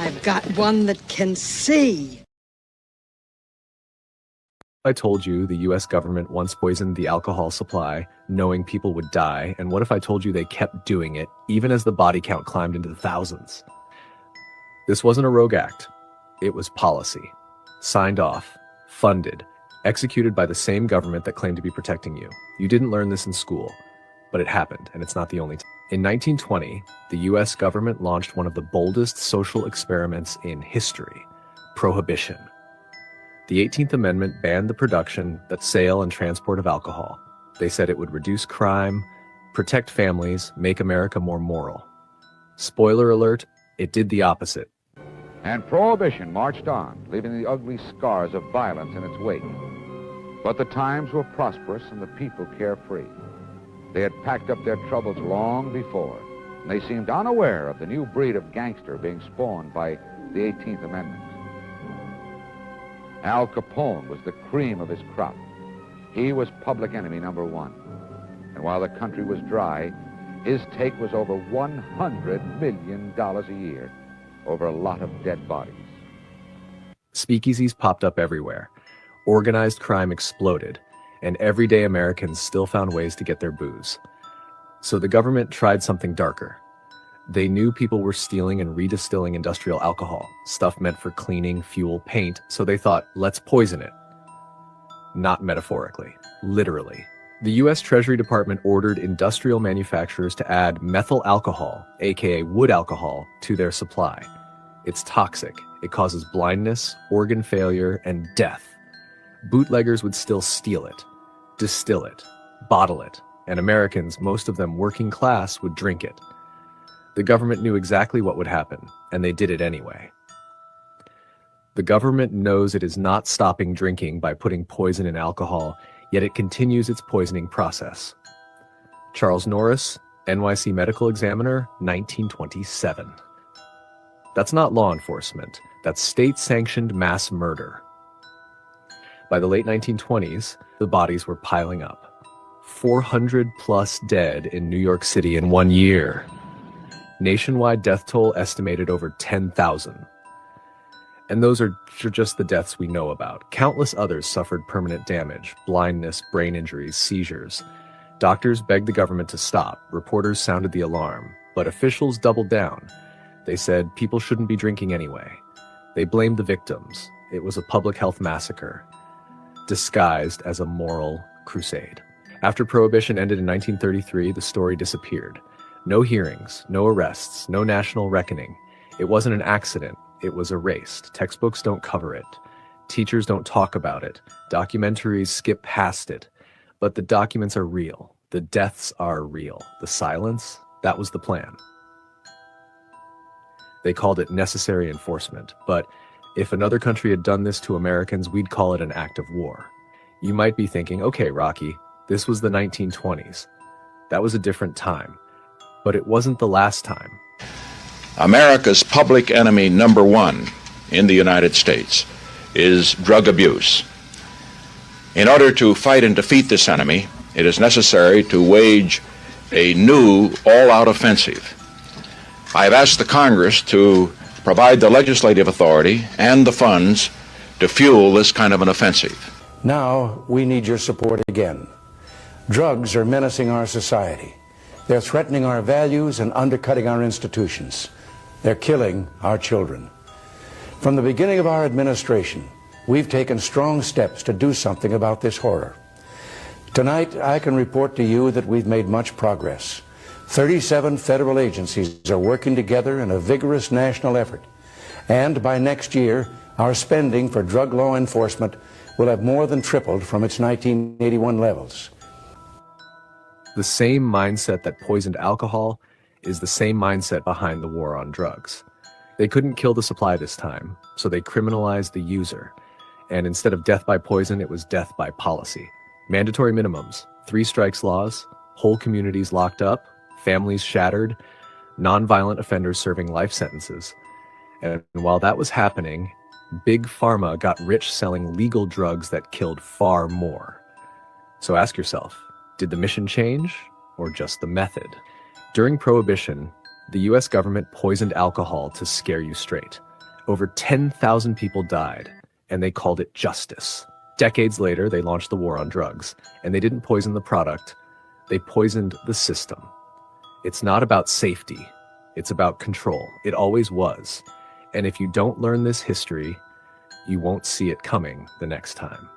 I've got one that can see. I told you the US government once poisoned the alcohol supply, knowing people would die, and what if I told you they kept doing it, even as the body count climbed into the thousands? This wasn't a rogue act. It was policy. Signed off, funded, executed by the same government that claimed to be protecting you. You didn't learn this in school, but it happened, and it's not the only time. In 1920, the US government launched one of the boldest social experiments in history: prohibition. The 18th Amendment banned the production, the sale, and transport of alcohol. They said it would reduce crime, protect families, make America more moral. Spoiler alert, it did the opposite. And Prohibition marched on, leaving the ugly scars of violence in its wake. But the times were prosperous and the people carefree. They had packed up their troubles long before, and they seemed unaware of the new breed of gangster being spawned by the 18th Amendment. Al Capone was the cream of his crop. He was public enemy number one. And while the country was dry, his take was over $100 million a year over a lot of dead bodies. Speakeasies popped up everywhere. Organized crime exploded, and everyday Americans still found ways to get their booze. So the government tried something darker. They knew people were stealing and redistilling industrial alcohol, stuff meant for cleaning, fuel, paint, so they thought, let's poison it. Not metaphorically, literally. The US Treasury Department ordered industrial manufacturers to add methyl alcohol, aka wood alcohol, to their supply. It's toxic. It causes blindness, organ failure, and death. Bootleggers would still steal it, distill it, bottle it, and Americans, most of them working class, would drink it. The government knew exactly what would happen, and they did it anyway. The government knows it is not stopping drinking by putting poison in alcohol, yet it continues its poisoning process. Charles Norris, NYC Medical Examiner, 1927. That's not law enforcement. That's state-sanctioned mass murder. By the late 1920s, the bodies were piling up. 400 plus dead in New York City in 1 year. Nationwide death toll estimated over 10,000. And those are just the deaths we know about. Countless others suffered permanent damage, blindness, brain injuries, seizures. Doctors begged the government to stop. Reporters sounded the alarm. But officials doubled down. They said people shouldn't be drinking anyway. They blamed the victims. It was a public health massacre, disguised as a moral crusade. After Prohibition ended in 1933, the story disappeared. No hearings, no arrests, no national reckoning. It wasn't an accident. It was erased. Textbooks don't cover it. Teachers don't talk about it. Documentaries skip past it. But the documents are real. The deaths are real. The silence, that was the plan. They called it necessary enforcement. But if another country had done this to Americans, we'd call it an act of war. You might be thinking, okay, Rocky, this was the 1920s. That was a different time. But it wasn't the last time. America's public enemy number one in the United States is drug abuse. In order to fight and defeat this enemy, it is necessary to wage a new all-out offensive. I have asked the Congress to provide the legislative authority and the funds to fuel this kind of an offensive. Now we need your support again. Drugs are menacing our society. They're threatening our values and undercutting our institutions. They're killing our children. From the beginning of our administration, we've taken strong steps to do something about this horror. Tonight, I can report to you that we've made much progress. 37 federal agencies are working together in a vigorous national effort. And by next year, our spending for drug law enforcement will have more than tripled from its 1981 levels. The same mindset that poisoned alcohol is the same mindset behind the war on drugs. They couldn't kill the supply this time, so they criminalized the user. And instead of death by poison, it was death by policy. Mandatory minimums, 3 strikes laws, whole communities locked up, families shattered, nonviolent offenders serving life sentences. And while that was happening, Big Pharma got rich selling legal drugs that killed far more. So ask yourself, did the mission change or just the method? During Prohibition, the US government poisoned alcohol to scare you straight. Over 10,000 people died, and they called it justice. Decades later, they launched the war on drugs, and they didn't poison the product, they poisoned the system. It's not about safety, it's about control. It always was. And if you don't learn this history, you won't see it coming the next time.